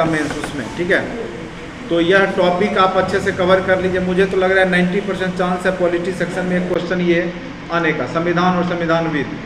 Mains उसमें, ठीक है। तो यह टॉपिक आप अच्छे से कवर कर लीजिए। मुझे तो लग रहा है 90% चांस है पॉलिटी सेक्शन में एक क्वेश्चन ये आने का, संविधान और संविधानविद,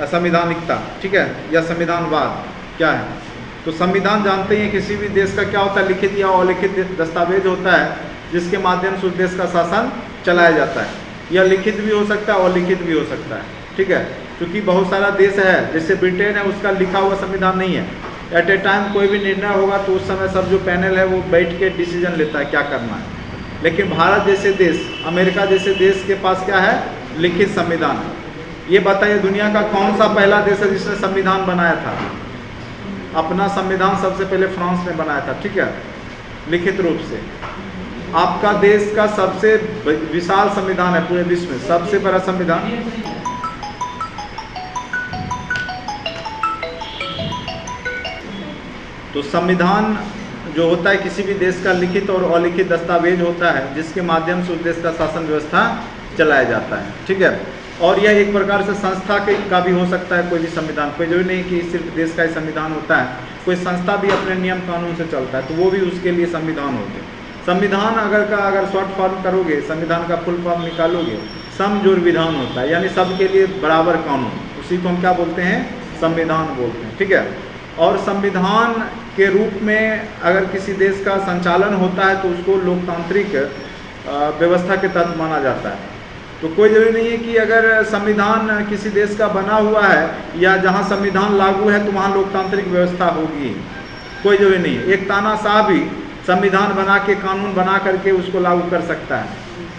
संविधानिकता, ठीक है, या संविधानवाद क्या है। तो संविधान जानते हैं किसी भी देश का क्या होता है, लिखित या अलिखित दस्तावेज होता है जिसके माध्यम से उस देश का शासन चलाया जाता है। यह लिखित भी हो सकता है, अलिखित भी हो सकता है, ठीक है। क्योंकि बहुत सारा देश है, जैसे ब्रिटेन है, उसका लिखा हुआ संविधान नहीं है। एट ए टाइम कोई भी निर्णय होगा तो उस समय सब जो पैनल है वो बैठ के डिसीजन लेता है क्या करना है। लेकिन भारत जैसे देश, अमेरिका जैसे देश के पास क्या है, लिखित संविधान है। ये बताइए दुनिया का कौन सा पहला देश है जिसने संविधान बनाया था? अपना संविधान सबसे पहले फ्रांस ने बनाया था, ठीक है, लिखित रूप से। आपका देश का सबसे विशाल संविधान है पूरे विश्व में, सबसे बड़ा संविधान तो संविधान जो होता है किसी भी देश का लिखित और अलिखित दस्तावेज होता है जिसके माध्यम से उस देश का शासन व्यवस्था चलाया जाता है, ठीक है। और यह एक प्रकार से संस्था का भी हो सकता है, कोई भी संविधान, कोई जरूरी नहीं कि सिर्फ देश का ही संविधान होता है, कोई संस्था भी अपने नियम कानून से चलता है तो वो भी उसके लिए संविधान होते हैं। संविधान अगर शॉर्ट फॉर्म करोगे, संविधान का फुल फॉर्म निकालोगे, सम जोड़ विधान होता है, यानी सबके लिए बराबर कानून, उसी को हम क्या बोलते हैं, संविधान बोलते हैं, ठीक है। और संविधान के रूप में अगर किसी देश का संचालन होता है तो उसको लोकतांत्रिक व्यवस्था के तहत माना जाता है। तो कोई जरूरी नहीं है कि अगर संविधान किसी देश का बना हुआ है या जहां संविधान लागू है तो वहां लोकतांत्रिक व्यवस्था होगी, कोई जरूरी नहीं है। एक तानाशाह भी संविधान बना के, कानून बना करके उसको लागू कर सकता है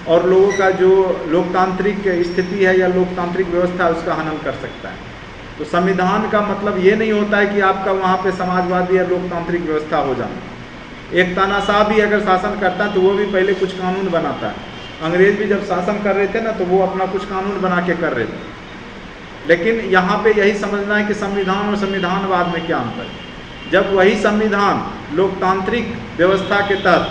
और लोगों का जो लोकतांत्रिक स्थिति है या लोकतांत्रिक व्यवस्था है उसका हनन कर सकता है। तो संविधान का मतलब ये नहीं होता है कि आपका वहाँ पे समाजवादी या लोकतांत्रिक व्यवस्था हो जाए। एक तानाशाह भी अगर शासन करता है तो वो भी पहले कुछ कानून बनाता है। अंग्रेज भी जब शासन कर रहे थे ना तो वो अपना कुछ कानून बना के कर रहे थे। लेकिन यहाँ पे यही समझना है कि संविधान और संविधानवाद में क्या अंतर है। जब वही संविधान लोकतांत्रिक व्यवस्था के तहत,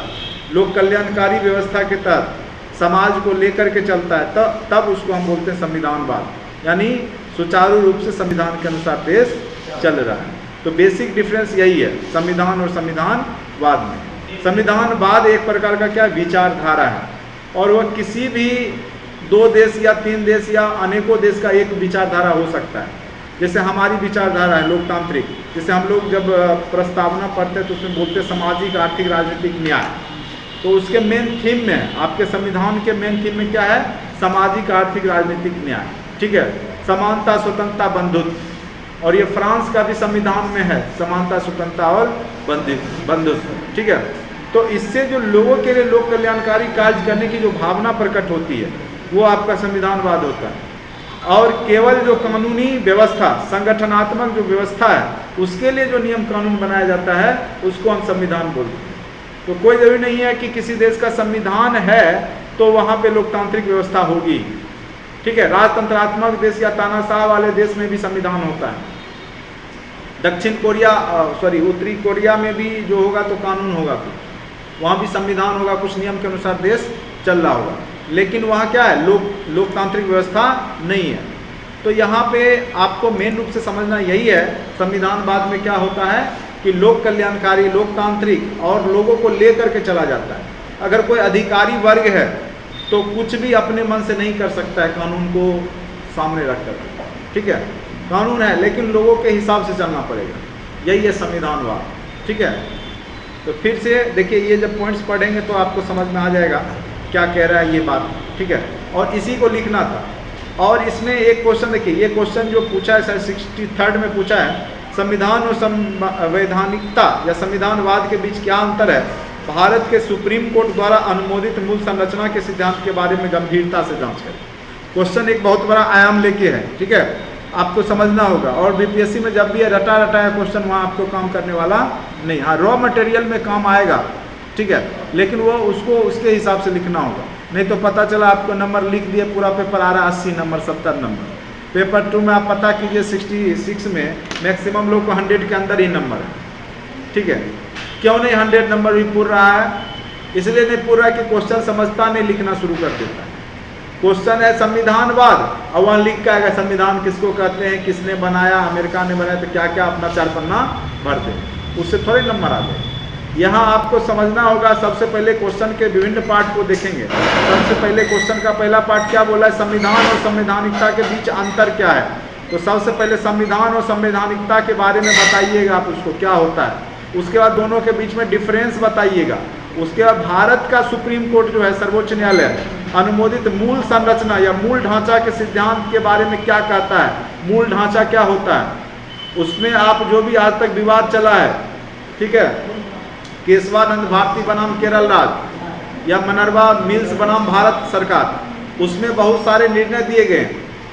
लोक कल्याणकारी व्यवस्था के तहत समाज को लेकर के चलता है तब उसको हम बोलते हैं संविधानवाद, यानी सुचारू रूप से संविधान के अनुसार देश चल रहा है। तो बेसिक डिफरेंस यही है संविधान और संविधानवाद में। संविधानवाद एक प्रकार का क्या विचारधारा है और वह किसी भी दो देश या तीन देश या अनेकों देश का एक विचारधारा हो सकता है। जैसे हमारी विचारधारा है लोकतांत्रिक, जैसे हम लोग जब प्रस्तावना पढ़ते हैं तो उसमें बोलते हैं सामाजिक, आर्थिक, राजनीतिक न्याय। तो उसके मेन थीम में, आपके संविधान के मेन थीम में क्या है, सामाजिक, आर्थिक, राजनीतिक न्याय, ठीक है, समानता, स्वतंत्रता, बंधुत्व। और ये फ्रांस का भी संविधान में है, समानता, स्वतंत्रता और बंधुत्व, ठीक है। तो इससे जो लोगों के लिए लोक कल्याणकारी कार्य करने की जो भावना प्रकट होती है वो आपका संविधानवाद होता है। और केवल जो कानूनी व्यवस्था, संगठनात्मक जो व्यवस्था है उसके लिए जो नियम कानून बनाया जाता है उसको हम संविधान बोलते हैं। तो कोई जरूरी नहीं है कि किसी देश का संविधान है तो वहाँ पे लोकतांत्रिक व्यवस्था होगी, ठीक है। राजतंत्रात्मक देश या तानाशाह वाले देश में भी संविधान होता है। उत्तरी कोरिया में भी जो होगा तो कानून होगा, वहाँ भी संविधान होगा, कुछ नियम के अनुसार देश चल रहा होगा। लेकिन वहाँ क्या है, लोकतांत्रिक व्यवस्था नहीं है। तो यहाँ पे आपको मेन रूप से समझना यही है संविधानवाद में क्या होता है कि लोक कल्याणकारी, लोकतांत्रिक और लोगों को लेकर के चला जाता है। अगर कोई अधिकारी वर्ग है तो कुछ भी अपने मन से नहीं कर सकता है, कानून को सामने रख कर, ठीक है। कानून है लेकिन लोगों के हिसाब से चलना पड़ेगा, यही है संविधानवाद, ठीक है। तो फिर से देखिए, ये जब पॉइंट्स पढ़ेंगे तो आपको समझ में आ जाएगा क्या कह रहा है ये बात, ठीक है। और इसी को लिखना था। और इसमें एक क्वेश्चन देखिए, ये क्वेश्चन जो पूछा है 63rd में पूछा है, संविधान और संवैधानिकता या संविधानवाद के बीच क्या अंतर है, भारत के सुप्रीम कोर्ट द्वारा अनुमोदित मूल संरचना के सिद्धांत के बारे में गंभीरता से जांच करें। क्वेश्चन एक बहुत बड़ा आयाम लेके है, ठीक है, आपको समझना होगा। और बीपीएससी में जब भी ये रटा रटाया क्वेश्चन, वहाँ आपको काम करने वाला नहीं। हाँ, रॉ मटेरियल में काम आएगा, ठीक है, लेकिन वो उसको उसके हिसाब से लिखना होगा। नहीं तो पता चला आपको नंबर लिख दिए, पूरा पेपर आ रहा है 80 नंबर 70 नंबर। पेपर 2 में आप पता कीजिए 66 में मैक्सिमम लोग को 100 के अंदर ही नंबर है, ठीक है। क्यों नहीं 100 नंबर भी पूर रहा है? इसलिए नहीं पूर रहा है कि क्वेश्चन समझता नहीं, लिखना शुरू कर देता है। क्वेश्चन है संविधानवाद, और वहाँ लिख के आएगा संविधान किसको कहते हैं, किसने बनाया, अमेरिका ने बनाया, तो क्या क्या अपना 4 पन्ना भर दे, उससे थोड़े नंबर आ जाए। यहाँ आपको समझना होगा, सबसे पहले क्वेश्चन के विभिन्न पार्ट को देखेंगे। सबसे पहले क्वेश्चन का पहला पार्ट क्या बोला है, संविधान और संवैधानिकता के बीच अंतर क्या है। तो सबसे पहले संविधान और संवैधानिकता के बारे में बताइएगा आप उसको क्या होता है। उसके बाद दोनों के बीच में डिफरेंस बताइएगा। उसके बाद भारत का सुप्रीम कोर्ट जो है, सर्वोच्च न्यायालय, अनुमोदित मूल संरचना या मूल ढांचा के सिद्धांत के बारे में क्या कहता है, मूल ढांचा क्या होता है। उसमें आप जो भी आज तक विवाद चला है, ठीक है, केशवानंद भारती बनाम केरल राज्य या मनरवा मिल्स बनाम भारत सरकार, उसमें बहुत सारे निर्णय दिए गए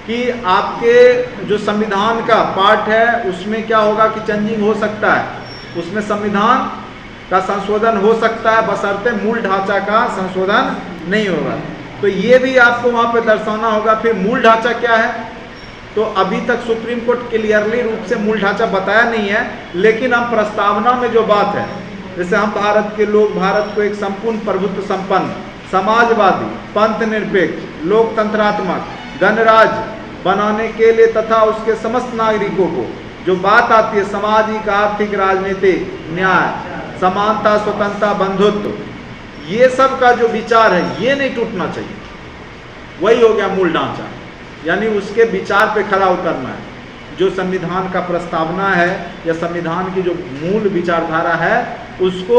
कि आपके जो संविधान का पार्ट है उसमें क्या होगा कि चेंजिंग हो सकता है, उसमें संविधान का संशोधन हो सकता है, बशर्ते मूल ढांचा का संशोधन नहीं होगा। तो ये भी आपको वहाँ पे दर्शाना होगा। फिर मूल ढांचा क्या है, तो अभी तक सुप्रीम कोर्ट क्लियरली रूप से मूल ढांचा बताया नहीं है, लेकिन हम प्रस्तावना में जो बात है, जैसे हम भारत के लोग भारत को एक संपूर्ण प्रभुत्व संपन्न, समाजवादी, पंथ निरपेक्ष, लोकतंत्रात्मक गणराज्य बनाने के लिए तथा उसके समस्त नागरिकों को जो बात आती है सामाजिक, आर्थिक, राजनीतिक, न्याय, समानता, स्वतंत्रता, बंधुत्व, ये सब का जो विचार है ये नहीं टूटना चाहिए। वही हो गया मूल ढांचा, यानी उसके विचार पे खड़ा उतरना है। जो संविधान का प्रस्तावना है या संविधान की जो मूल विचारधारा है उसको,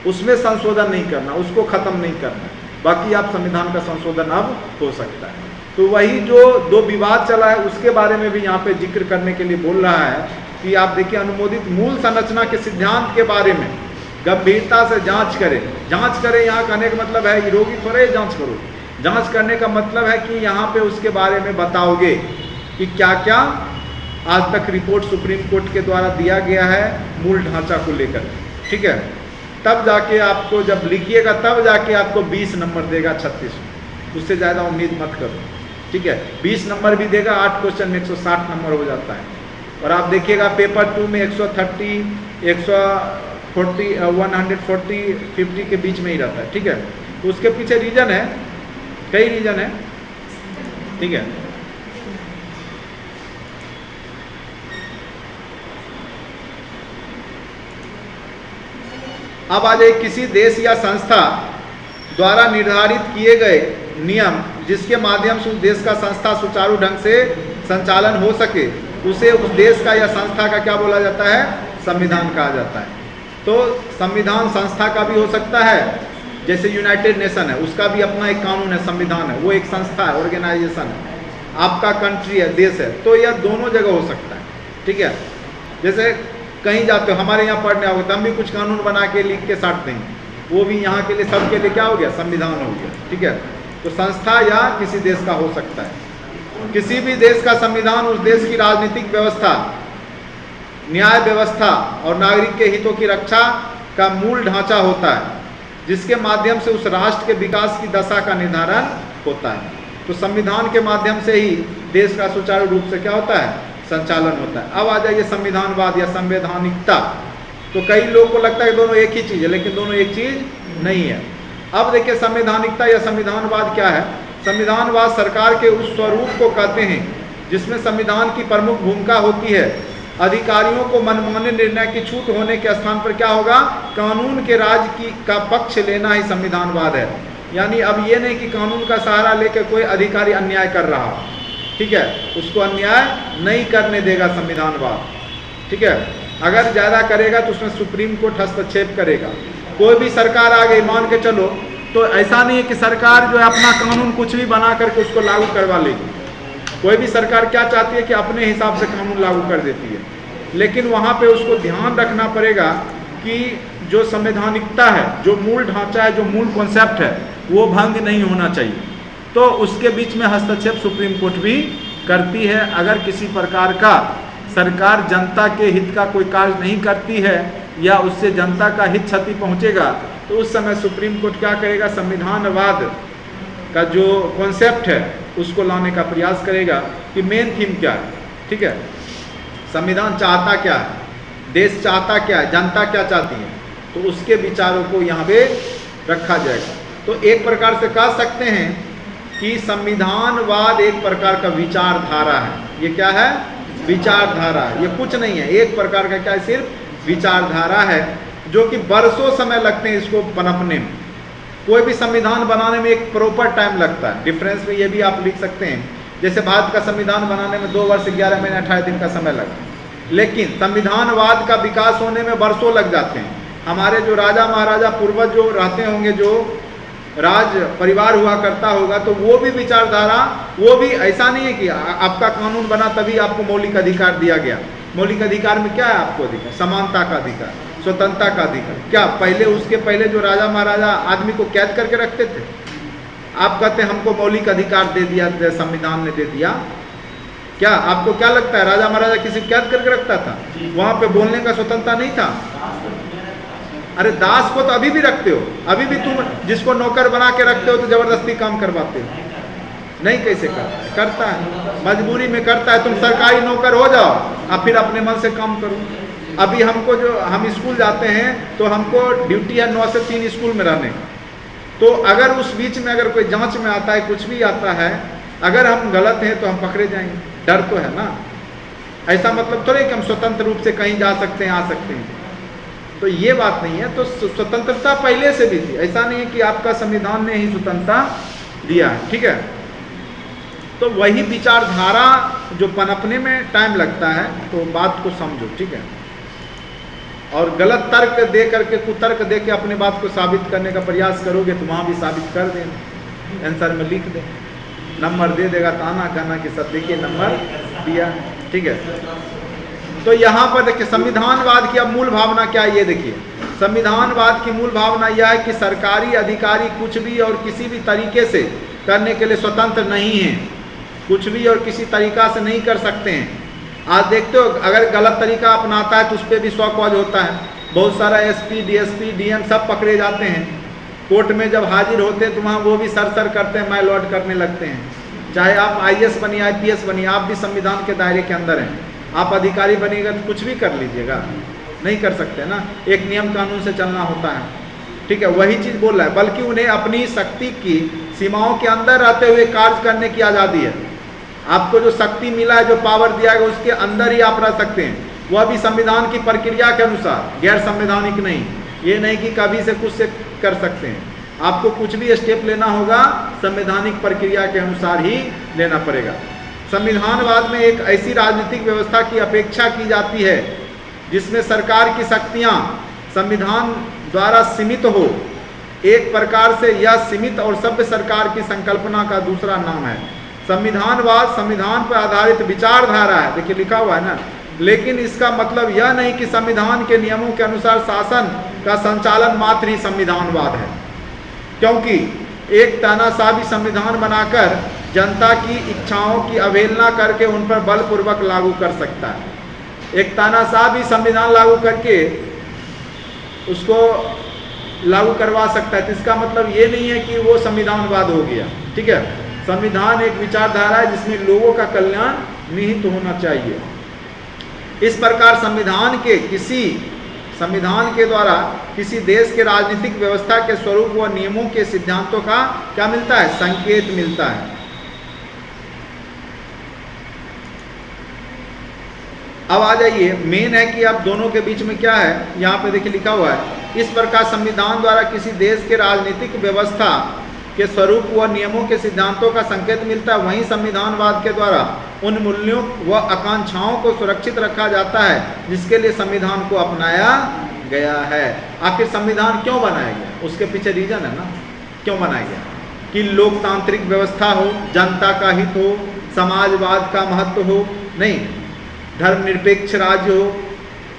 उसमें संशोधन नहीं करना, उसको खत्म नहीं करना। बाकी आप संविधान का संशोधन अब हो सकता है। तो वही जो दो विवाद चला है उसके बारे में भी यहाँ पे जिक्र करने के लिए बोल रहा है कि आप देखिए, अनुमोदित मूल संरचना के सिद्धांत के बारे में गंभीरता से जांच करें। जांच करें यहाँ कहने का मतलब है रोगी थोड़े जांच करो, जांच करने का मतलब है कि यहाँ पे उसके बारे में बताओगे कि क्या क्या आज तक रिपोर्ट सुप्रीम कोर्ट के द्वारा दिया गया है मूल ढांचा को लेकर, ठीक है। तब जाके आपको जब लिखिएगा तब जाके आपको 20 नंबर देगा 36, उससे ज़्यादा उम्मीद मत करो, ठीक है। 20 नंबर भी देगा, 8 क्वेश्चन में 160 नंबर हो जाता है। और आप देखिएगा पेपर 2 में 130, 140, 140, 50 के बीच में ही रहता है, ठीक है। तो उसके पीछे रीज़न है, कई रीज़न है, ठीक है। अब आ जाए, किसी देश या संस्था द्वारा निर्धारित किए गए नियम जिसके माध्यम से उस देश का संस्था सुचारू ढंग से संचालन हो सके, उसे उस देश का या संस्था का क्या बोला जाता है, संविधान कहा जाता है। तो संविधान संस्था का भी हो सकता है, जैसे यूनाइटेड नेशन है, उसका भी अपना एक कानून है, संविधान है, वो एक संस्था है, ऑर्गेनाइजेशन है। आपका कंट्री है, देश है, तो यह दोनों जगह हो सकता है, ठीक है। जैसे कहीं जाते हो, हमारे यहाँ पढ़ने आओगे तो हम भी कुछ कानून बना के लिख के साट देंगे, वो भी यहाँ के लिए, सबके लिए क्या हो गया, संविधान हो गया, ठीक है। तो संस्था या किसी देश का हो सकता है। किसी भी देश का संविधान उस देश की राजनीतिक व्यवस्था, न्याय व्यवस्था और नागरिक के हितों की रक्षा का मूल ढांचा होता है, जिसके माध्यम से उस राष्ट्र के विकास की दशा का निर्धारण होता है। तो संविधान के माध्यम से ही देश का सुचारू रूप से क्या होता है, संचालन होता है। अब आ जाइए संविधानवाद या संवैधानिकता। तो कई लोगों को लगता है दोनों एक ही चीज़ है, लेकिन दोनों एक चीज़ नहीं है। अब देखिए संवैधानिकता या संविधानवाद क्या है। संविधानवाद सरकार के उस स्वरूप को कहते हैं जिसमें संविधान की प्रमुख भूमिका होती है। अधिकारियों को मनमाने निर्णय की छूट होने के स्थान पर क्या होगा, कानून के राज की का पक्ष लेना ही संविधानवाद है। यानी अब ये नहीं कि कानून का सहारा लेकर कोई अधिकारी अन्याय कर रहा हो, ठीक है, उसको अन्याय नहीं करने देगा संविधानवाद, ठीक है। अगर ज़्यादा करेगा तो उसमें सुप्रीम कोर्ट हस्तक्षेप करेगा। कोई भी सरकार आ गई मान के चलो, तो ऐसा नहीं है कि सरकार जो है अपना कानून कुछ भी बना करके उसको लागू करवा लेगी। कोई भी सरकार क्या चाहती है कि अपने हिसाब से कानून लागू कर देती है, लेकिन वहाँ पे उसको ध्यान रखना पड़ेगा कि जो संवैधानिकता है, जो मूल ढांचा है, जो मूल कॉन्सेप्ट है, वो भंग नहीं होना चाहिए। तो उसके बीच में हस्तक्षेप सुप्रीम कोर्ट भी करती है। अगर किसी प्रकार का सरकार जनता के हित का कोई कार्य नहीं करती है या उससे जनता का हित क्षति पहुंचेगा, तो उस समय सुप्रीम कोर्ट क्या करेगा, संविधानवाद का जो कॉन्सेप्ट है उसको लाने का प्रयास करेगा कि मेन थीम क्या है, ठीक है, संविधान चाहता क्या है, देश चाहता क्या है, जनता क्या चाहती है, तो उसके विचारों को यहाँ पे रखा जाएगा। तो एक प्रकार से कह सकते हैं कि संविधानवाद एक प्रकार का विचारधारा है। ये क्या है, विचारधारा, ये कुछ नहीं है, एक प्रकार का क्या है, सिर्फ विचारधारा है जो कि बरसों समय लगते हैं इसको पनपने में। कोई भी संविधान बनाने में एक प्रॉपर टाइम लगता है। डिफरेंस में ये भी आप लिख सकते हैं, जैसे भारत का संविधान बनाने में 2 वर्ष 11 महीने 18 दिन का समय लगा, लेकिन संविधानवाद का विकास होने में वर्षों लग जाते हैं। हमारे जो राजा महाराजा पूर्वज जो रहते होंगे, जो राज परिवार हुआ करता होगा, तो वो भी विचारधारा, वो भी ऐसा नहीं है कि आपका कानून बना तभी आपको मौलिक अधिकार दिया गया। मौलिक अधिकार में क्या है आपको अधिकार? समानता का अधिकार, स्वतंत्रता का अधिकार। क्या पहले, उसके पहले जो राजा महाराजा आदमी को कैद करके रखते थे? आप कहते हैं हमको मौलिक अधिकार दे दिया, संविधान ने दे दिया। क्या आपको क्या लगता है राजा महाराजा किसी कैद करके रखता था? वहां पे बोलने का स्वतंत्रता नहीं था? अरे दास को तो अभी भी रखते हो, अभी भी तुम जिसको नौकर बना के रखते हो तो जबरदस्ती काम करवाते हो। नहीं, कैसे करता है, मजबूरी में करता है। तुम सरकारी नौकर हो जाओ और फिर अपने मन से काम करो। अभी हमको, जो हम स्कूल जाते हैं तो हमको ड्यूटी है 9 से 3 स्कूल में रहने का। तो अगर उस बीच में अगर कोई जांच में आता है, कुछ भी आता है, अगर हम गलत हैं तो हम पकड़े जाएंगे। डर तो है ना। ऐसा मतलब थोड़े कि हम स्वतंत्र रूप से कहीं जा सकते हैं, आ सकते हैं, तो ये बात नहीं है। तो स्वतंत्रता पहले से भी थी, ऐसा नहीं है कि आपका संविधान ने ही स्वतंत्रता दिया है। ठीक है, तो वही विचारधारा जो पनपने में टाइम लगता है, तो बात को समझो। ठीक है, और गलत तर्क दे करके, कुतर्क दे के अपने बात को साबित करने का प्रयास करोगे तो वहाँ भी साबित कर देना, आंसर में लिख दे, नंबर दे देगा, ताना कहना कि सब देखिए नंबर दिया। ठीक है, तो यहाँ पर देखिए संविधानवाद की अब मूल भावना क्या है, ये देखिए। संविधानवाद की मूल भावना यह है कि सरकारी अधिकारी कुछ भी और किसी भी तरीके से करने के लिए स्वतंत्र नहीं है, कुछ भी और किसी तरीका से नहीं कर सकते हैं। आज देखते हो अगर गलत तरीका अपनाता है तो उस पर भी शौकवाज होता है। बहुत सारा एसपी, डीएसपी, डीएम सब पकड़े जाते हैं। कोर्ट में जब हाजिर होते हैं तो वहाँ वो भी सर करते हैं, माय लॉर्ड करने लगते हैं। चाहे आप IAS बनिए, IPS बनिए, आप भी संविधान के दायरे के अंदर हैं। आप अधिकारी बनिएगा तो कुछ भी कर लीजिएगा, नहीं कर सकते ना, एक नियम कानून से चलना होता है। ठीक है, वही चीज़ बोल रहा है, बल्कि उन्हें अपनी शक्ति की सीमाओं के अंदर रहते हुए कार्य करने की आज़ादी है। आपको जो शक्ति मिला है, जो पावर दिया है, उसके अंदर ही आप रह सकते हैं, वह भी संविधान की प्रक्रिया के अनुसार, गैर संवैधानिक नहीं। ये नहीं कि कभी से कुछ से कर सकते हैं। आपको कुछ भी स्टेप लेना होगा संवैधानिक प्रक्रिया के अनुसार ही लेना पड़ेगा। संविधानवाद में एक ऐसी राजनीतिक व्यवस्था की अपेक्षा की जाती है जिसमें सरकार की शक्तियां संविधान द्वारा सीमित हो। एक प्रकार से यह सीमित और सभ्य सरकार की संकल्पना का दूसरा नाम है। संविधानवाद संविधान पर आधारित विचारधारा है, देखिए लिखा हुआ है ना, लेकिन इसका मतलब यह नहीं कि संविधान के नियमों के अनुसार शासन का संचालन मात्र ही संविधानवाद है, क्योंकि एक तानाशाही संविधान बनाकर जनता की इच्छाओं की अवहेलना करके उन पर बलपूर्वक लागू कर सकता है। एक तानाशाही संविधान लागू करके उसको लागू करवा सकता है, तो इसका मतलब ये नहीं है कि वो संविधानवाद हो गया। ठीक है, संविधान एक विचारधारा है जिसमें लोगों का कल्याण निहित होना चाहिए। इस प्रकार संविधान के द्वारा किसी देश के राजनीतिक व्यवस्था के स्वरूप व नियमों के सिद्धांतों का क्या मिलता है? संकेत मिलता है। अब आ जाइए, मेन है कि अब दोनों के बीच में क्या है, यहाँ पे देखिए लिखा हुआ है, इस प्रकार संविधान द्वारा किसी देश के राजनीतिक व्यवस्था के स्वरूप व नियमों के सिद्धांतों का संकेत मिलता है, वहीं संविधानवाद के द्वारा उन मूल्यों व आकांक्षाओं को सुरक्षित रखा जाता है जिसके लिए संविधान को अपनाया गया है। आखिर संविधान क्यों बनाया गया? उसके पीछे रीजन है ना, क्यों बनाया गया? कि लोकतांत्रिक व्यवस्था हो, जनता का हित हो, समाजवाद का महत्व हो, नहीं धर्मनिरपेक्ष राज्य हो,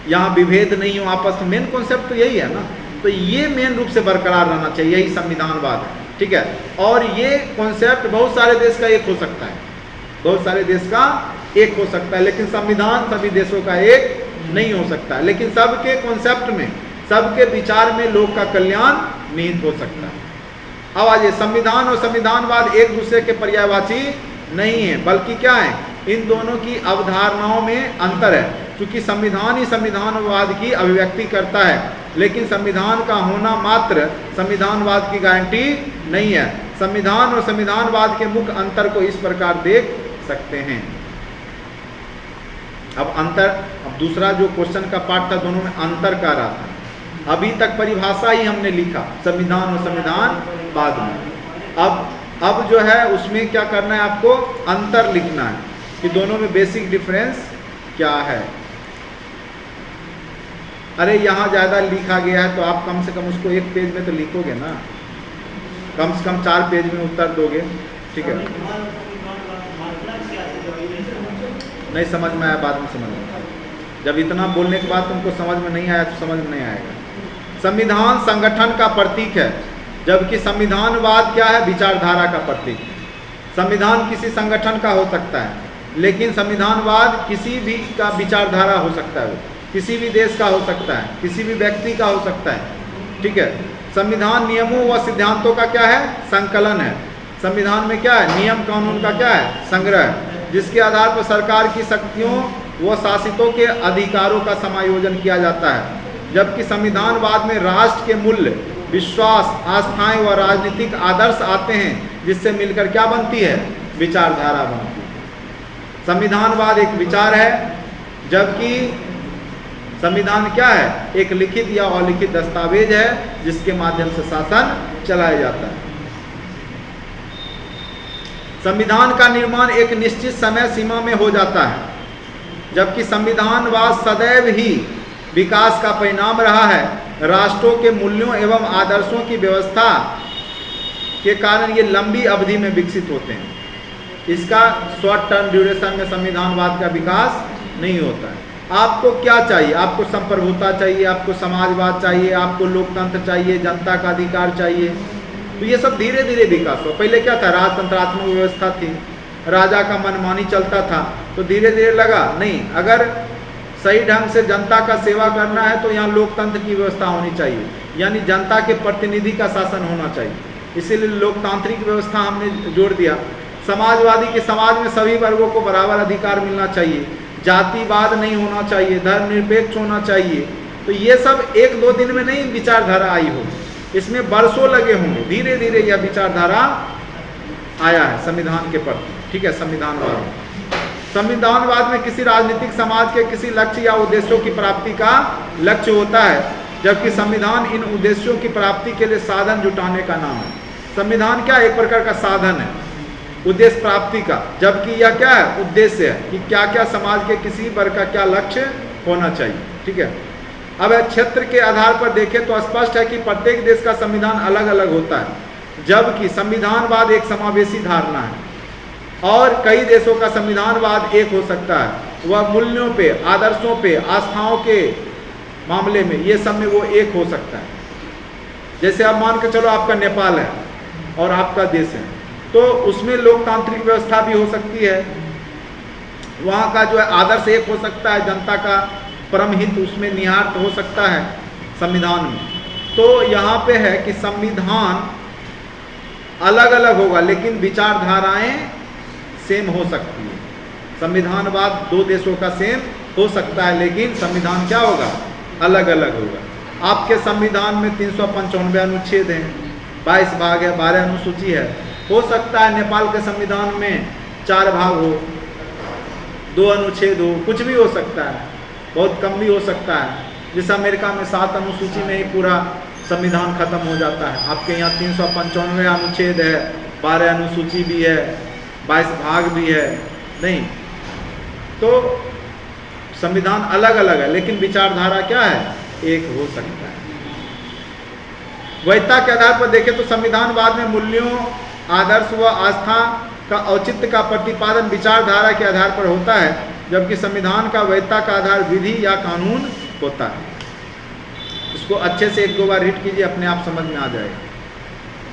यहाँ विभेद नहीं हो आपस में। मेन कॉन्सेप्ट तो यही है ना, तो ये मेन रूप से बरकरार रहना चाहिए, यही संविधानवाद है। ठीक है, और ये कॉन्सेप्ट बहुत सारे देश का एक हो सकता है, बहुत सारे देश का एक हो सकता है, लेकिन संविधान सभी देशों का एक नहीं हो सकता है। लेकिन सबके कॉन्सेप्ट में, सबके विचार में लोग का कल्याण निहित हो सकता है। अब आइए, संविधान और संविधानवाद एक दूसरे के पर्यायवाची नहीं है, बल्कि क्या है, इन दोनों की अवधारणाओं में अंतर है। क्योंकि संविधान ही संविधानवाद की अभिव्यक्ति करता है, लेकिन संविधान का होना मात्र संविधानवाद की गारंटी नहीं है। संविधान और संविधानवाद के मुख्य अंतर को इस प्रकार देख सकते हैं। अब अंतर, अब दूसरा जो क्वेश्चन का पार्ट था, दोनों में अंतर क्या रहा था? अभी तक परिभाषा ही हमने लिखा, संविधान और संविधान बाद में। अब जो है उसमें क्या करना है, आपको अंतर लिखना है कि दोनों में बेसिक डिफरेंस क्या है। अरे यहाँ ज़्यादा लिखा गया है तो आप कम से कम उसको एक पेज में तो लिखोगे ना, कम से कम 4 पेज में उत्तर दोगे, ठीक है। नहीं समझ में आया, बाद में समझ में, जब इतना बोलने के बाद तुमको समझ में नहीं आया तो समझ में नहीं आएगा। संविधान संगठन का प्रतीक है, जबकि संविधानवाद क्या है, विचारधारा का प्रतीक। संविधान किसी संगठन का हो सकता है, लेकिन संविधानवाद किसी भी का विचारधारा हो सकता है, किसी भी देश का हो सकता है, किसी भी व्यक्ति का हो सकता है, ठीक है। संविधान नियमों व सिद्धांतों का क्या है, संकलन है। संविधान में क्या है, नियम कानून का क्या है, संग्रह है, जिसके आधार पर सरकार की शक्तियों व शासितों के अधिकारों का समायोजन किया जाता है। जबकि संविधानवाद में राष्ट्र के मूल्य, विश्वास, आस्थाएं व राजनीतिक आदर्श आते हैं, जिससे मिलकर क्या बनती है, विचारधारा बनती है। संविधानवाद एक विचार है, जबकि संविधान क्या है, एक लिखित या अलिखित दस्तावेज है जिसके माध्यम से शासन चलाया जाता है। संविधान का निर्माण एक निश्चित समय सीमा में हो जाता है, जबकि संविधानवाद सदैव ही विकास का परिणाम रहा है। राष्ट्रों के मूल्यों एवं आदर्शों की व्यवस्था के कारण ये लंबी अवधि में विकसित होते हैं। इसका शॉर्ट टर्म ड्यूरेशन में संविधानवाद का विकास नहीं होता है। आपको क्या चाहिए, आपको संप्रभुता चाहिए, आपको समाजवाद चाहिए, आपको लोकतंत्र चाहिए, जनता का अधिकार चाहिए, तो ये सब धीरे धीरे विकास हो। पहले क्या था, राजतंत्रात्मक व्यवस्था थी, राजा का मनमानी चलता था, तो धीरे धीरे लगा नहीं, अगर सही ढंग से जनता का सेवा करना है तो यहाँ लोकतंत्र की व्यवस्था होनी चाहिए, यानी जनता के प्रतिनिधि का शासन होना चाहिए। इसीलिए लोकतांत्रिक व्यवस्था हमने जोड़ दिया। समाजवादी के समाज में सभी वर्गों को बराबर अधिकार मिलना चाहिए, जातिवाद नहीं होना चाहिए, धर्मनिरपेक्ष होना चाहिए। तो ये सब 1-2 दिन में नहीं विचारधारा आई हो, इसमें वर्षों लगे होंगे। धीरे धीरे यह विचारधारा आया है संविधान के प्रति, ठीक है। संविधानवाद में किसी राजनीतिक समाज के किसी लक्ष्य या उद्देश्यों की प्राप्ति का लक्ष्य होता है, जबकि संविधान इन उद्देश्यों की प्राप्ति के लिए साधन जुटाने का नाम है। संविधान क्या, एक प्रकार का साधन है उद्देश्य प्राप्ति का, जबकि यह क्या है, उद्देश्य है कि क्या क्या समाज के किसी वर्ग का क्या लक्ष्य होना चाहिए, ठीक है। अब क्षेत्र के आधार पर देखें तो स्पष्ट है कि प्रत्येक देश का संविधान अलग अलग होता है, जबकि संविधानवाद एक समावेशी धारणा है और कई देशों का संविधानवाद एक हो सकता है। वह मूल्यों पे, आदर्शों पे, आस्थाओं के मामले में, ये सब में वो एक हो सकता है। जैसे आप मान के चलो आपका नेपाल है और आपका देश है, तो उसमें लोकतांत्रिक व्यवस्था भी हो सकती है, वहाँ का जो है आदर्श एक हो सकता है, जनता का परम हित उसमें निहित हो सकता है संविधान में। तो यहाँ पे है कि संविधान अलग अलग होगा, लेकिन विचारधाराएं सेम हो सकती है। संविधानवाद 2 देशों का सेम हो सकता है, लेकिन संविधान क्या होगा, अलग अलग होगा। आपके संविधान में 395 अनुच्छेद हैं, 22 भाग है, 12 अनुसूची है। हो सकता है नेपाल के संविधान में 4 भाग हो, 2 अनुच्छेद हो, कुछ भी हो सकता है, बहुत कम भी हो सकता है। जैसे अमेरिका में 7 अनुसूची में ही पूरा संविधान खत्म हो जाता है। आपके यहाँ 395 अनुच्छेद है, 12 अनुसूची भी है, 22 भाग भी है, नहीं। तो संविधान अलग अलग है, लेकिन विचारधारा क्या है, एक हो सकता है। वैधता के आधार पर देखें तो संविधानवाद में मूल्यों, आदर्श व आस्था का औचित्य का प्रतिपादन विचारधारा के आधार पर होता है, जबकि संविधान का वैधता का आधार विधि या कानून होता है। इसको अच्छे से 1-2 बार रीड कीजिए, अपने आप समझ में आ जाएगा।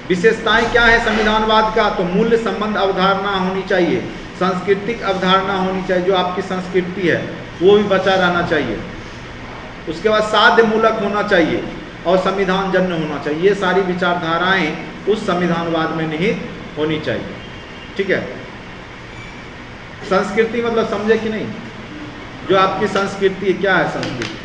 विशेषताएं क्या है संविधानवाद का, तो मूल्य संबंध अवधारणा होनी चाहिए, सांस्कृतिक अवधारणा होनी चाहिए, जो आपकी संस्कृति है वो भी बचा रहना चाहिए। उसके बाद साध्य मूलक होना चाहिए और संविधान जन्य होना चाहिए। ये सारी विचारधाराएं उस संविधानवाद में निहित होनी चाहिए, ठीक है। संस्कृति मतलब समझे कि नहीं, जो आपकी संस्कृति क्या है, संस्कृति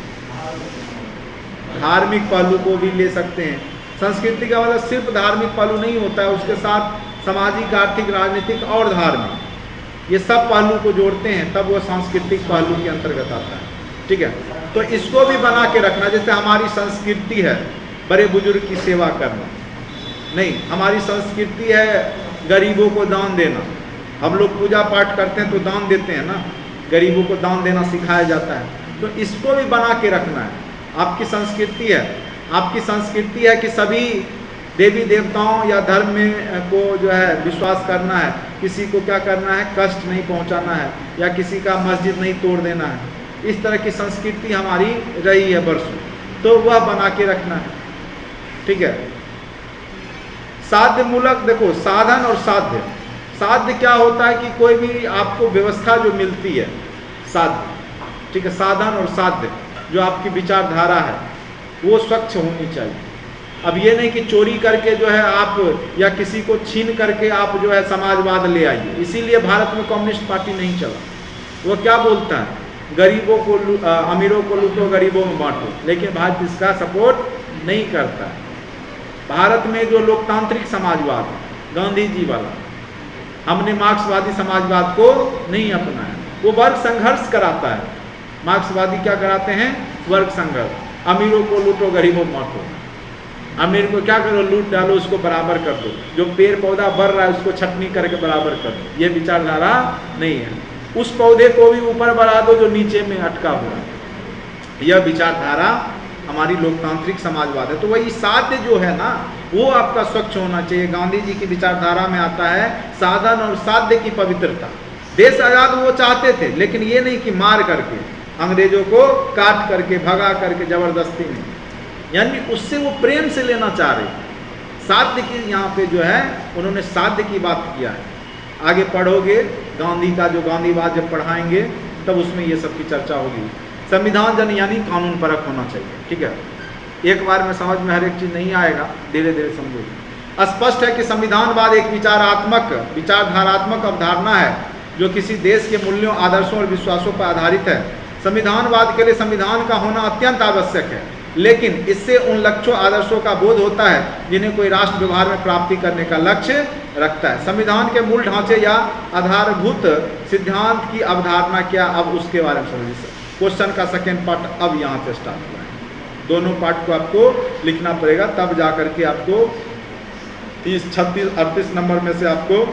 धार्मिक पहलू को भी ले सकते हैं। संस्कृति का मतलब सिर्फ धार्मिक पहलू नहीं होता है, उसके साथ सामाजिक, आर्थिक, राजनीतिक और धार्मिक, ये सब पहलू को जोड़ते हैं, तब वो सांस्कृतिक पहलू के अंतर्गत आता है, ठीक है। तो इसको भी बना के रखना। जैसे हमारी संस्कृति है बड़े बुजुर्ग की सेवा करना, नहीं, हमारी संस्कृति है गरीबों को दान देना। हम लोग पूजा पाठ करते हैं तो दान देते हैं ना, गरीबों को दान देना सिखाया जाता है, तो इसको भी बना के रखना है। आपकी संस्कृति है, आपकी संस्कृति है कि सभी देवी देवताओं या धर्म में को जो है विश्वास करना है, किसी को क्या करना है, कष्ट नहीं पहुंचाना है, या किसी का मस्जिद नहीं तोड़ देना है। इस तरह की संस्कृति हमारी रही है वर्षों, तो वह बना के रखना है। ठीक है। साध्य मूलक, देखो साधन और साध्य। साध्य क्या होता है कि कोई भी आपको व्यवस्था जो मिलती है, साध्य, ठीक है। साधन और साध्य जो आपकी विचारधारा है वो स्वच्छ होनी चाहिए। अब ये नहीं कि चोरी करके जो है आप, या किसी को छीन करके आप जो है समाजवाद ले आइए। इसीलिए भारत में कम्युनिस्ट पार्टी नहीं चला। वो क्या बोलता है, गरीबों को अमीरों को लूटो, गरीबों में बांटो, लेकिन भारत इसका सपोर्ट नहीं करता है। भारत में जो लोकतांत्रिक समाजवाद है, गांधी जी वाला, हमने मार्क्सवादी समाजवाद को नहीं अपनाया। वो वर्ग संघर्ष कराता है। मार्क्सवादी क्या कराते हैं, वर्ग संघर्ष। अमीरों को लूटो, गरीबों को बांटो। अमीर को क्या करो, लूट डालो, उसको बराबर कर दो। जो पेड़ पौधा बढ़ रहा है उसको छटनी करके बराबर कर दो। ये विचारधारा नहीं है। उस पौधे को भी ऊपर बढ़ा दो जो नीचे में अटका हुआ है। यह विचारधारा हमारी लोकतांत्रिक समाजवाद है। तो वही साध्य जो है ना, वो आपका स्वच्छ होना चाहिए। गांधी जी की विचारधारा में आता है साधन और साध्य की पवित्रता। देश आजाद वो चाहते थे, लेकिन ये नहीं कि मार करके, अंग्रेजों को काट करके, भगा करके, जबरदस्ती में, यानी उससे वो प्रेम से लेना चाह रहे। साध्य की यहाँ पे जो है उन्होंने साध्य की बात किया है। आगे पढ़ोगे गांधी का जो गांधीवाद जब पढ़ाएंगे तब उसमें ये सब की चर्चा होगी। संविधान जन यानी कानून परख होना चाहिए। ठीक है, एक बार में समझ में हर एक चीज नहीं आएगा, धीरे धीरे समझोगे। स्पष्ट है कि संविधानवाद एक विचारधारात्मक अवधारणा है जो किसी देश के मूल्यों, आदर्शों और विश्वासों पर आधारित है। संविधानवाद के लिए संविधान का होना अत्यंत आवश्यक है, लेकिन इससे उन लक्ष्यों, आदर्शों का बोध होता है जिन्हें कोई राष्ट्र व्यवहार में प्राप्ति करने का लक्ष्य रखता है। संविधान के मूल ढांचे या आधारभूत सिद्धांत की अवधारणा क्या, अब उसके बारे में समझिए। क्वेश्चन का सेकेंड पार्ट अब यहाँ से स्टार्ट हुआ है। दोनों पार्ट को आपको लिखना पड़ेगा, तब जा करके आपको 30, 36, 38 नंबर में से आपको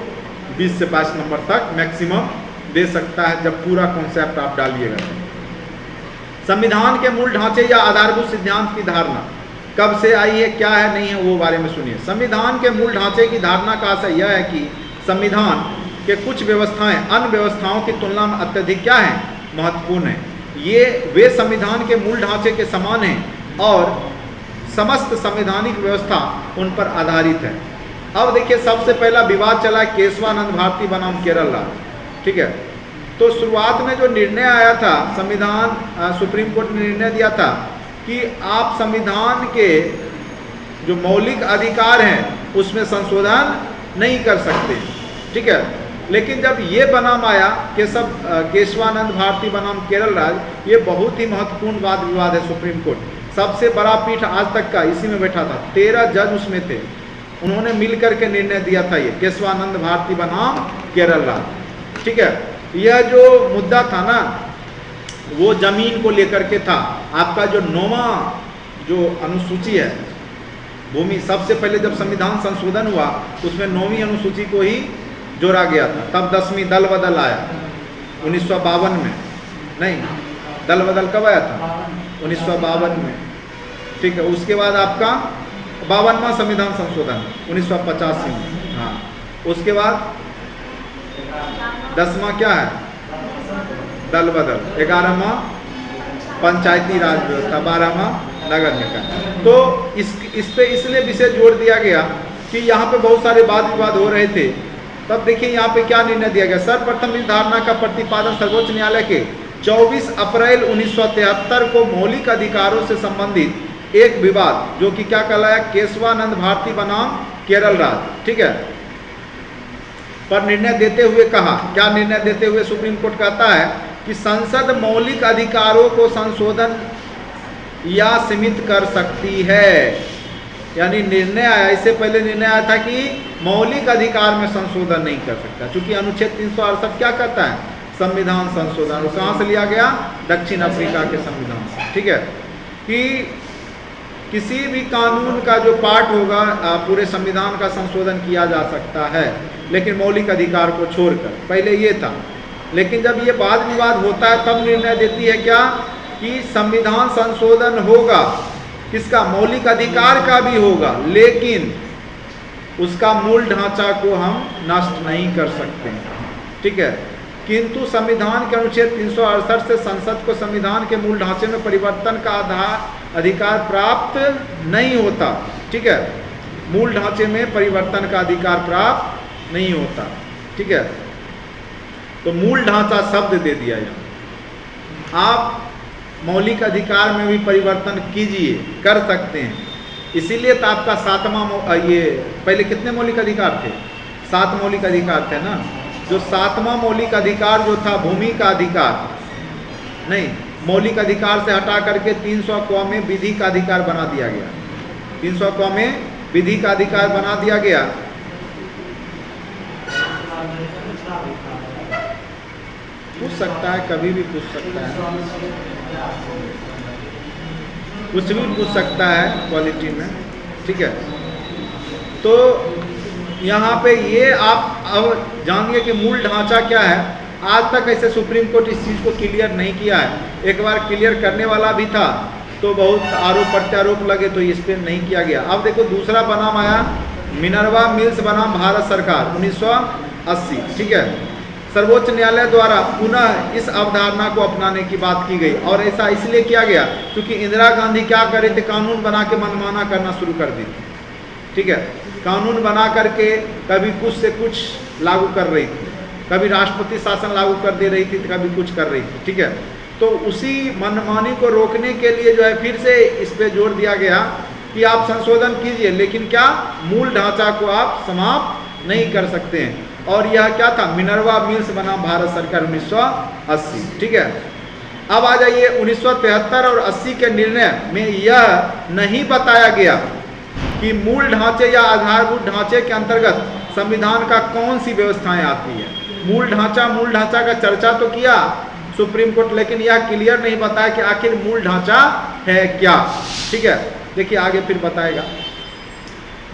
20 से 22 नंबर तक मैक्सिमम दे सकता है, जब पूरा कॉन्सेप्ट आप डालिएगा। संविधान के मूल ढांचे या आधारभूत सिद्धांत की धारणा कब से आई है, क्या है, नहीं है, वो बारे में सुनिए। संविधान के मूल ढांचे की धारणा का आशय यह है कि संविधान के कुछ व्यवस्थाएं अन्य व्यवस्थाओं की तुलना में अत्यधिक क्या है, महत्वपूर्ण है। ये वे संविधान के मूल ढांचे के समान हैं और समस्त संवैधानिक व्यवस्था उन पर आधारित है। अब देखिए, सबसे पहला विवाद चला केशवानंद भारती बनाम केरल राज्य। ठीक है, तो शुरुआत में जो निर्णय आया था, संविधान सुप्रीम कोर्ट ने निर्णय दिया था कि आप संविधान के जो मौलिक अधिकार हैं उसमें संशोधन नहीं कर सकते। ठीक है, लेकिन जब ये बनाम आया केशवानंद भारती बनाम केरल राज्य, ये बहुत ही महत्वपूर्ण वाद विवाद है। सुप्रीम कोर्ट सबसे बड़ा पीठ आज तक का इसी में बैठा था, 13 जज उसमें थे। उन्होंने मिलकर के निर्णय दिया था ये केशवानंद भारती बनाम केरल राज्य। ठीक है, यह जो मुद्दा था ना, वो जमीन को लेकर के था। आपका जो 9वां जो अनुसूची है भूमि, सबसे पहले जब संविधान संशोधन हुआ उसमें 9वीं अनुसूची को ही जोड़ा गया था। तब 10वीं दल बदल आया 1952 में। नहीं, दल बदल कब आया था, 1952 में। ठीक है, उसके बाद आपका 52वां संविधान संशोधन 1985 में। हाँ, उसके बाद 10वां क्या है, दल बदल। 11वां पंचायती राज व्यवस्था, 12वां नगर निकाय। तो इस पे इसलिए विशेष जोर दिया गया कि यहाँ पे बहुत सारे वाद विवाद हो रहे थे। तब देखिए यहाँ पे क्या निर्णय दिया गया। सर्वप्रथम इस धारणा का प्रतिपादन सर्वोच्च न्यायालय के 24 अप्रैल 1973 को मौलिक अधिकारों से संबंधित एक विवाद, जो कि क्या कहलाया, केशवानंद भारती बनाम केरल राज्य, ठीक है, पर निर्णय देते हुए कहा। क्या निर्णय देते हुए सुप्रीम कोर्ट कहता है कि संसद मौलिक अधिकारों को संशोधन या सीमित कर सकती है। यानी निर्णय आया, इससे पहले निर्णय आया था कि मौलिक अधिकार में संशोधन नहीं कर सकता, क्योंकि अनुच्छेद 368 क्या कहता है, संविधान संशोधन। कहाँ से लिया गया? दक्षिण अफ्रीका के संविधान से। ठीक है, कि किसी भी कानून का जो पार्ट होगा पूरे संविधान का संशोधन किया जा सकता है, लेकिन मौलिक अधिकार को छोड़कर। पहले ये था, लेकिन जब ये वाद विवाद होता है तब निर्णय देती है क्या कि संविधान संशोधन होगा, किसका? मौलिक अधिकार का भी होगा, लेकिन उसका मूल ढांचा को हम नष्ट नहीं कर सकते। ठीक है, किंतु संविधान के अनुच्छेद 368 से संसद को संविधान के मूल ढांचे में परिवर्तन का अधिकार प्राप्त नहीं होता। ठीक है, मूल ढांचे में परिवर्तन का अधिकार प्राप्त नहीं होता। ठीक है, तो मूल ढांचा शब्द दे दिया यहाँ। आप मौलिक अधिकार में भी परिवर्तन कीजिए, कर सकते हैं। इसीलिए तो आपका 7वां, ये पहले कितने मौलिक अधिकार थे? 7 मौलिक अधिकार थे ना। जो 7वां मौलिक अधिकार जो था भूमि का अधिकार, नहीं, मौलिक अधिकार से हटा करके 300 में विधि का अधिकार बना दिया गया। 300 में विधि का अधिकार बना दिया गया। पूछ सकता है, कभी भी पूछ सकता है, कुछ भी पूछ सकता है क्वालिटी में। ठीक है, तो यहाँ पे ये आप अब जानिए कि मूल ढांचा क्या है। आज तक ऐसे सुप्रीम कोर्ट इस चीज़ को क्लियर नहीं किया है। एक बार क्लियर करने वाला भी था तो बहुत आरोप प्रत्यारोप लगे, तो इस पर नहीं किया गया। अब देखो दूसरा बनाम आया, मिनर्वा मिल्स बनाम भारत सरकार 1980। ठीक है, सर्वोच्च न्यायालय द्वारा पुनः इस अवधारणा को अपनाने की बात की गई, और ऐसा इसलिए किया गया क्योंकि इंदिरा गांधी क्या कर रहे थे? कानून बना के मनमाना करना शुरू कर दी। ठीक है, कानून बना करके कभी कुछ से कुछ लागू कर रही थी, कभी राष्ट्रपति शासन लागू कर दे रही थी, कभी कुछ कर रही थी। ठीक है, तो उसी मनमानी को रोकने के लिए जो है फिर से इस पे जोर दिया गया कि आप संशोधन कीजिए, लेकिन क्या? मूल ढांचा को आप समाप्त नहीं कर सकते हैं। और यह क्या था? मिनर्वा मिल्स बनाम भारत सरकार 1980। ठीक है, अब आ जाइए 1973 और 80 के निर्णय में यह नहीं बताया गया कि मूल ढांचे या आधारभूत ढांचे के अंतर्गत संविधान का कौन सी व्यवस्थाएं आती है। मूल ढांचा का चर्चा तो किया सुप्रीम कोर्ट, लेकिन यह क्लियर नहीं बताया कि आखिर मूल ढांचा है क्या। ठीक है, देखिए आगे फिर बताएगा।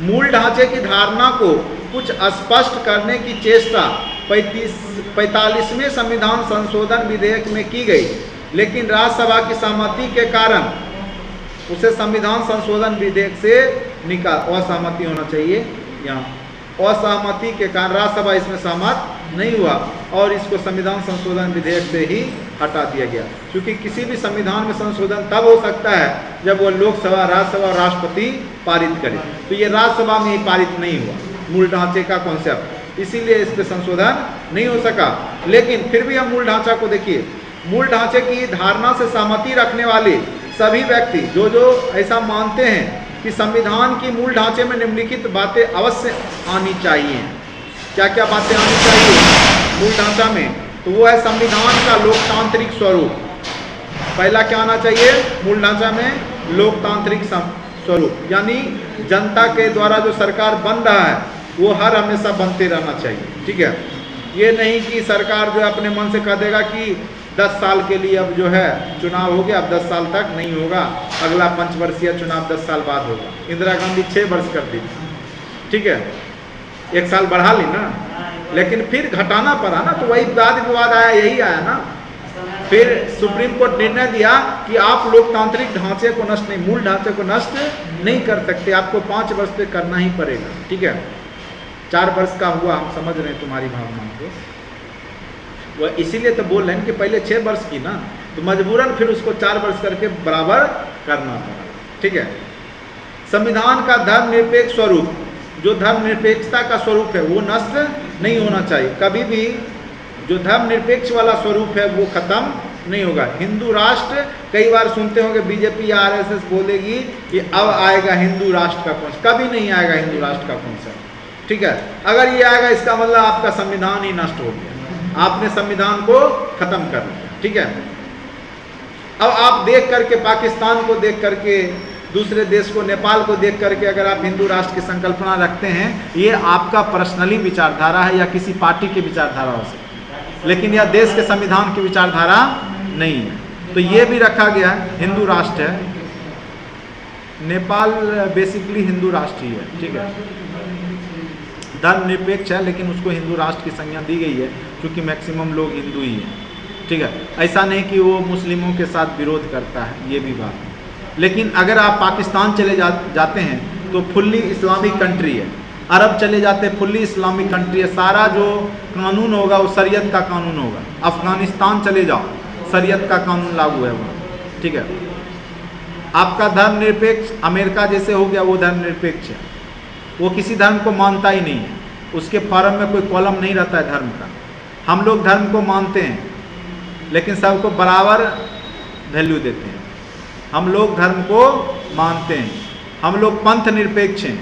मूल ढांचे की धारणा को कुछ स्पष्ट करने की चेष्टा 45वें संविधान संशोधन विधेयक में की गई, लेकिन राज्यसभा की सहमति के कारण उसे संविधान संशोधन विधेयक से निकाल, असहमति होना चाहिए यहाँ, असहमति के कारण राज्यसभा इसमें सहमत नहीं हुआ और इसको संविधान संशोधन विधेयक से ही हटा दिया गया। क्योंकि किसी भी संविधान में संशोधन तब हो सकता है जब वो लोकसभा, राज्यसभा और राष्ट्रपति पारित करे, तो ये राज्यसभा में ही पारित नहीं हुआ मूल ढांचे का कॉन्सेप्ट, इसीलिए इस पर संशोधन नहीं हो सका। लेकिन फिर भी हम मूल ढांचा को देखिए, मूल ढांचे की धारणा से सहमति रखने वाले सभी व्यक्ति जो ऐसा मानते हैं कि संविधान की मूल ढांचे में निम्नलिखित बातें अवश्य आनी चाहिए। क्या क्या बातें आनी चाहिए मूल ढांचा में? तो वो है संविधान का लोकतांत्रिक स्वरूप। पहला क्या आना चाहिए मूल ढांचा में? लोकतांत्रिक स्वरूप, यानी जनता के द्वारा जो सरकार बन रहा है वो हर हमेशा बनते रहना चाहिए। ठीक है, ये नहीं कि सरकार जो अपने मन से कह देगा कि 10 साल के लिए अब जो है चुनाव हो गया, अब 10 साल तक नहीं होगा, अगला पंचवर्षीय चुनाव 10 साल बाद होगा। इंदिरा गांधी 6 वर्ष कर दी, ठीक है, 1 साल बढ़ा ली ना, लेकिन फिर घटाना पड़ा ना, तो वही वाद विवाद आया, यही आया ना। फिर सुप्रीम कोर्ट निर्णय दिया कि आप लोकतांत्रिक ढांचे को नष्ट नहीं, मूल ढांचे को नष्ट नहीं कर सकते, आपको 5 वर्ष पे करना ही पड़ेगा। ठीक है, 4 वर्ष का हुआ, हम समझ रहे हैं तुम्हारी भावना को, वह इसीलिए तो बोल रहे हैं कि पहले 6 वर्ष की ना, तो मजबूरन फिर उसको 4 वर्ष करके बराबर करना पड़ा। ठीक है, संविधान का धर्मनिरपेक्ष स्वरूप, जो धर्मनिरपेक्षता का स्वरूप है वो नष्ट नहीं होना चाहिए कभी भी। जो धर्मनिरपेक्ष वाला स्वरूप है वो खत्म नहीं होगा। हिंदू राष्ट्र, कई बार सुनते होंगे बीजेपी या आरएसएस बोलेगी कि अब आएगा हिंदू राष्ट्र का कॉन्सेप्ट, कभी नहीं आएगा हिंदू राष्ट्र का कॉन्सेप्ट। ठीक है, अगर ये आएगा इसका मतलब आपका संविधान ही नष्ट हो गया, आपने संविधान को खत्म कर दिया। ठीक है, अब आप देख करके पाकिस्तान को देख करके, दूसरे देश को, नेपाल को देख करके अगर आप हिंदू राष्ट्र की संकल्पना रखते हैं, ये आपका पर्सनली विचारधारा है या किसी पार्टी की विचारधारा हो सकती है। लेकिन यह देश के संविधान की विचारधारा नहीं है। तो ये भी रखा गया है, हिंदू राष्ट्र है। नेपाल बेसिकली हिंदू राष्ट्र ही है, ठीक है, धर्मनिरपेक्ष है, लेकिन उसको हिंदू राष्ट्र की संज्ञा दी गई है क्योंकि मैक्सिमम लोग हिंदू ही हैं, ठीक है। ऐसा नहीं कि वो मुस्लिमों के साथ विरोध करता है, ये भी बात है। लेकिन अगर आप पाकिस्तान चले जाते हैं तो फुल्ली इस्लामिक कंट्री है, अरब चले जाते हैं फुल्ली इस्लामिक कंट्री है, सारा जो कानून होगा वो शरीयत का कानून होगा। अफगानिस्तान चले जाओ, शरीयत का कानून लागू है वहाँ, ठीक है। आपका धर्मनिरपेक्ष अमेरिका जैसे हो गया, वो धर्मनिरपेक्ष है, वो किसी धर्म को मानता ही नहीं है, उसके फॉर्म में कोई कॉलम नहीं रहता है धर्म का। हम लोग धर्म को मानते हैं लेकिन सबको बराबर वैल्यू देते हैं। हम लोग धर्म को मानते हैं, हम लोग पंथ निरपेक्ष हैं,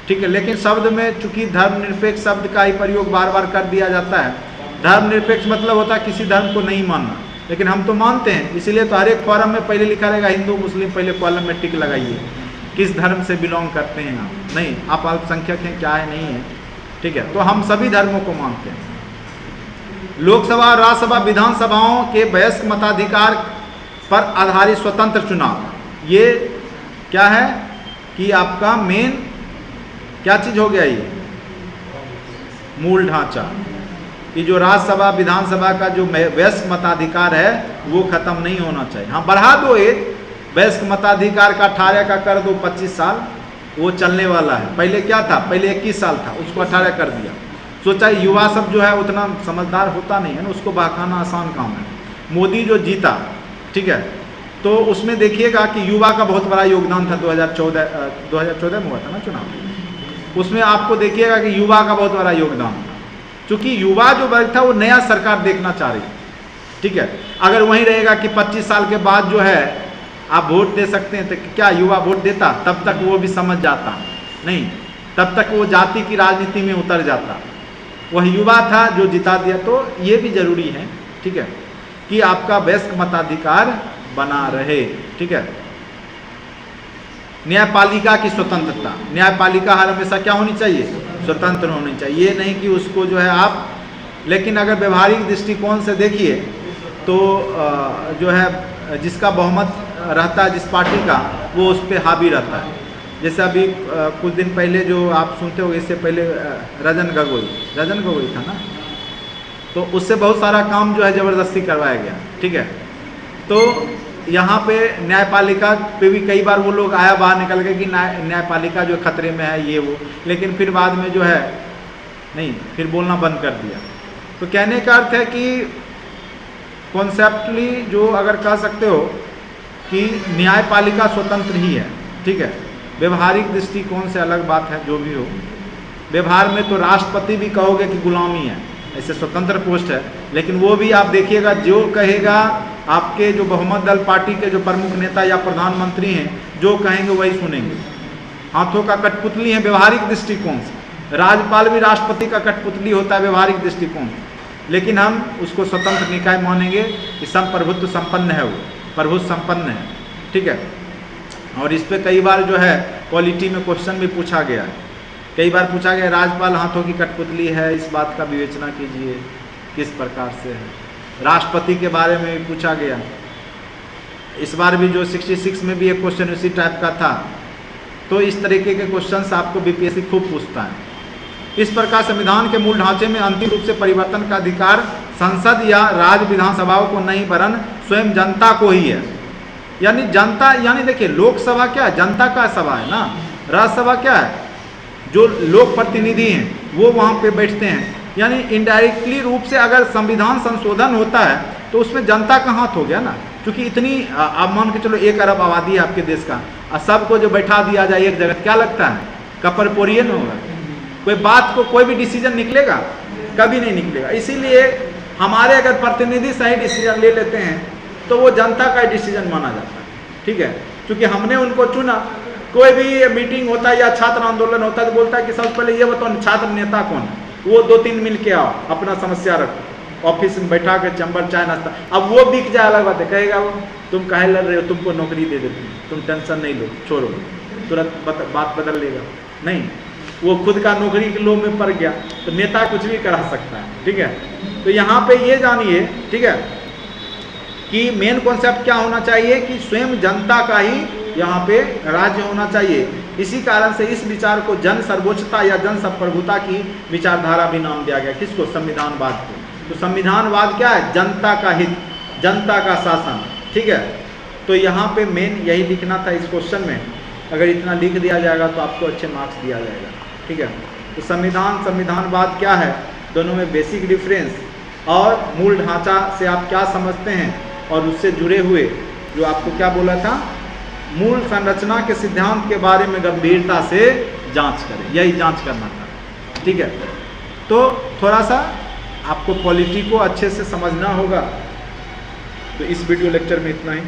ठीक है। लेकिन शब्द में चूंकि धर्मनिरपेक्ष शब्द का ही प्रयोग बार बार कर दिया जाता है, धर्मनिरपेक्ष मतलब होता है किसी धर्म को नहीं मानना, लेकिन हम तो मानते हैं। इसीलिए तो हर एक फॉर्म में पहले लिखा रहेगा हिंदू मुस्लिम, पहले कॉलम में टिक लगाइए किस धर्म से बिलोंग करते हैं आप, नहीं आप अल्पसंख्यक हैं क्या है, नहीं है, ठीक है। तो हम सभी धर्मों को मानते हैं। लोकसभा और राज्यसभा विधानसभाओं के वयस्क मताधिकार पर आधारित स्वतंत्र चुनाव, ये क्या है कि आपका मेन क्या चीज हो गया, ये मूल ढांचा कि जो राज्यसभा विधानसभा का जो वयस्क मताधिकार है वो खत्म नहीं होना चाहिए। हाँ बढ़ा दो, एक वयस्क मताधिकार का 18 का कर दो 25 साल, वो चलने वाला है। पहले क्या था, पहले 21 साल था, उसको 18 कर दिया। सोचा युवा सब जो है उतना समझदार होता नहीं है ना, उसको बहकाना आसान काम है। मोदी जो जीता, ठीक है, तो उसमें देखिएगा कि युवा का बहुत बड़ा योगदान था। 2014 में हुआ था ना चुनाव, उसमें आपको देखिएगा कि युवा का बहुत बड़ा योगदान था, क्योंकि युवा जो वर्ग था वो नया सरकार देखना चाह रही, ठीक है। अगर वहीं रहेगा कि 25 साल के बाद जो है आप वोट दे सकते हैं, तो क्या युवा वोट देता? तब तक वो भी समझ जाता नहीं, तब तक वो जाति की राजनीति में उतर जाता। वह युवा था जो जिता दिया। तो ये भी जरूरी है, ठीक है, कि आपका वयस्क मताधिकार बना रहे, ठीक है। न्यायपालिका की स्वतंत्रता, न्यायपालिका हर हमेशा क्या होनी चाहिए, स्वतंत्र होनी चाहिए। ये नहीं कि उसको जो है आप, लेकिन अगर व्यवहारिक दृष्टिकोण से देखिए तो जो है जिसका बहुमत रहता है जिस पार्टी का, वो उस पर हावी रहता है। जैसे अभी कुछ दिन पहले जो आप सुनते हो, इससे पहले रंजन गोगोई था ना, तो उससे बहुत सारा काम जो है ज़बरदस्ती करवाया गया, ठीक है। तो यहाँ पे न्यायपालिका पे भी कई बार वो लोग आया बाहर निकल गए कि न्यायपालिका जो खतरे में है ये वो, लेकिन फिर बाद में जो है नहीं, फिर बोलना बंद कर दिया। तो कहने का अर्थ है कि कॉन्सेप्टली जो अगर कह सकते हो कि न्यायपालिका स्वतंत्र ही है, ठीक है। व्यवहारिक दृष्टिकोण से अलग बात है, जो भी हो। व्यवहार में तो राष्ट्रपति भी कहोगे कि गुलामी है, ऐसे स्वतंत्र पोस्ट है, लेकिन वो भी आप देखिएगा जो कहेगा आपके जो बहुमत दल पार्टी के जो प्रमुख नेता या प्रधानमंत्री हैं, जो कहेंगे वही सुनेंगे। हाथों का कठपुतली है व्यवहारिक दृष्टिकोण से। राज्यपाल भी राष्ट्रपति का कठपुतली होता है व्यवहारिक दृष्टिकोण से, लेकिन हम उसको स्वतंत्र निकाय मानेंगे कि संप्रभुत्व संपन्न है, वो प्रभुत्व संपन्न है, ठीक है। और इस पे कई बार जो है पॉलिटी में क्वेश्चन भी पूछा गया है, कई बार पूछा गया राज्यपाल हाथों की कठपुतली है, इस बात का विवेचना कीजिए किस प्रकार से है। राष्ट्रपति के बारे में भी पूछा गया। इस बार भी जो 66 में भी एक क्वेश्चन उसी टाइप का था। तो इस तरीके के क्वेश्चंस आपको बीपीएससी खूब पूछता है। इस प्रकार संविधान के मूल ढांचे में अंतिम रूप से परिवर्तन का अधिकार संसद या राज्य विधानसभाओं को नहीं, वरन स्वयं जनता को ही है। यानी जनता, यानी देखिए लोकसभा क्या है, जनता का सभा है ना। राज्यसभा क्या है, जो लोक प्रतिनिधि हैं वो वहाँ पे बैठते हैं। यानी इनडायरेक्टली रूप से अगर संविधान संशोधन होता है तो उसमें जनता का हाथ हो गया ना, क्योंकि इतनी आप मान के चलो 1 अरब आबादी है आपके देश का, और सबको जो बैठा दिया जाए एक जगह, क्या लगता है कपरपोरियन होगा? कोई बात को कोई भी डिसीजन निकलेगा? कभी नहीं निकलेगा। इसीलिए हमारे अगर प्रतिनिधि सही डिसीजन ले लेते हैं तो वो जनता का डिसीजन माना जाता है, ठीक है, क्योंकि हमने उनको चुना। कोई भी मीटिंग होता है या छात्र आंदोलन होता है तो बोलता है कि सबसे पहले ये बताओ छात्र नेता कौन है, वो 2-3 मिल के आओ, अपना समस्या रखो, ऑफिस में बैठा कर चंबर चाय नाश्ता। अब वो बिक जाए अलग बात है, कहेगा वो तुम काहे लड़ रहे हो, तुमको नौकरी दे देती हूँ, तुम टेंशन नहीं लो, छोड़ो, तुरंत बात बदल लेगा। नहीं, वो खुद का नौकरी के लोभ में पड़ गया तो नेता कुछ भी करा सकता है, ठीक है। तो यहाँ पे ये जानिए, ठीक है, कि मेन कॉन्सेप्ट क्या होना चाहिए कि स्वयं जनता का ही यहाँ पे राज्य होना चाहिए। इसी कारण से इस विचार को जन सर्वोच्चता या जन संप्रभुता की विचारधारा भी नाम दिया गया। किसको? संविधानवाद को। तो संविधानवाद क्या है? जनता का हित, जनता का शासन, ठीक है। तो यहाँ पे मेन यही लिखना था इस क्वेश्चन में। अगर इतना लिख दिया जाएगा तो आपको अच्छे मार्क्स दिया जाएगा, ठीक है। तो संविधान, संविधानवाद क्या है, दोनों में बेसिक डिफरेंस और मूल ढांचा से आप क्या समझते हैं, और उससे जुड़े हुए जो आपको क्या बोला था, मूल संरचना के सिद्धांत के बारे में गंभीरता से जांच करें, यही जांच करना था, ठीक है। तो थोड़ा सा आपको पॉलिटी को अच्छे से समझना होगा। तो इस वीडियो लेक्चर में इतना ही।